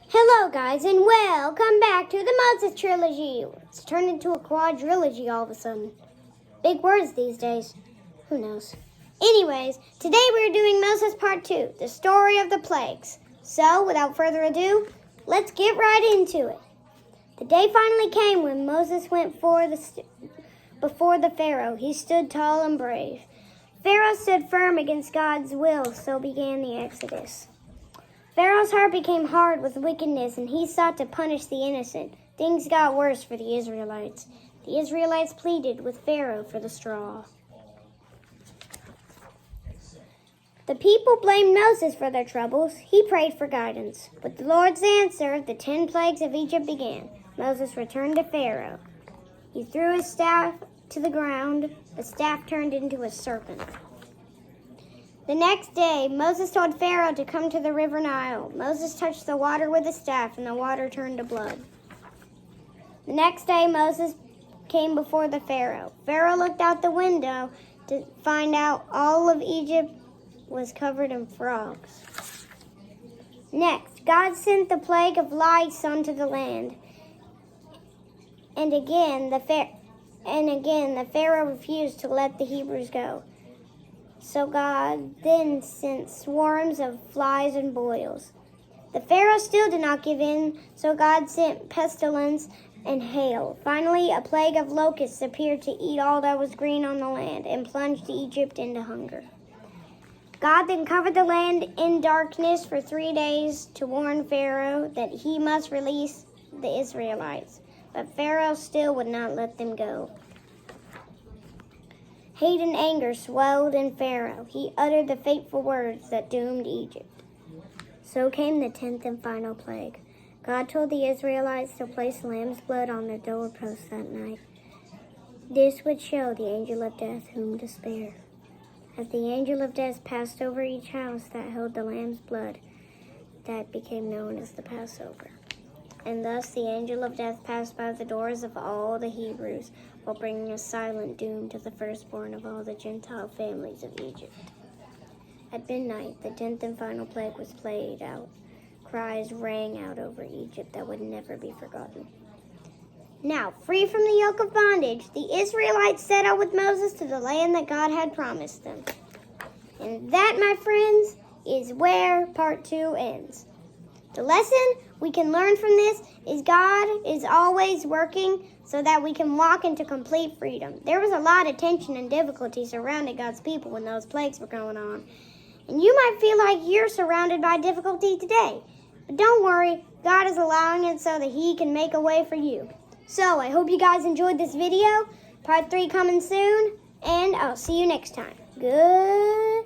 Hello guys and welcome back to the Moses Trilogy. It's turned into a quadrilogy all of a sudden. Big words these days. Who knows? Anyways, today we're doing Moses Part 2, the story of the plagues. So, without further ado, let's get right into it. The day finally came when Moses went before the Pharaoh. He stood tall and brave. Pharaoh stood firm against God's will, so began the Exodus. Pharaoh's heart became hard with wickedness, and he sought to punish the innocent. Things got worse for the Israelites. The Israelites pleaded with Pharaoh for the straw. The people blamed Moses for their troubles. He prayed for guidance. With the Lord's answer, the 10 plagues of Egypt began. Moses returned to Pharaoh. He threw his staff to the ground. The staff turned into a serpent. The next day, Moses told Pharaoh to come to the river Nile. Moses touched the water with his staff, and the water turned to blood. The next day, Moses came before the Pharaoh. Pharaoh looked out the window to find out all of Egypt was covered in frogs. Next, God sent the plague of lice onto the land. And again, the Pharaoh refused to let the Hebrews go. So God then sent swarms of flies and boils. The Pharaoh still did not give in, so God sent pestilence and hail. Finally, a plague of locusts appeared to eat all that was green on the land and plunged Egypt into hunger. God then covered the land in darkness for 3 days to warn Pharaoh that he must release the Israelites. But Pharaoh still would not let them go. Hate and anger swelled in Pharaoh. He uttered the fateful words that doomed Egypt. So came the 10th and final plague. God told the Israelites to place lamb's blood on their doorposts that night. This would show the angel of death whom to spare. As the angel of death passed over each house that held the lamb's blood, that became known as the Passover. And thus the angel of death passed by the doors of all the Hebrews, while bringing a silent doom to the firstborn of all the Gentile families of Egypt. At midnight, the 10th and final plague was played out. Cries rang out over Egypt that would never be forgotten. Now, free from the yoke of bondage, the Israelites set out with Moses to the land that God had promised them. And that, my friends, is where Part 2 ends. The lesson we can learn from this is God is always working so that we can walk into complete freedom. There was a lot of tension and difficulty surrounding God's people when those plagues were going on. And you might feel like you're surrounded by difficulty today. But don't worry, God is allowing it so that He can make a way for you. So I hope you guys enjoyed this video. Part 3 coming soon. And I'll see you next time. Good.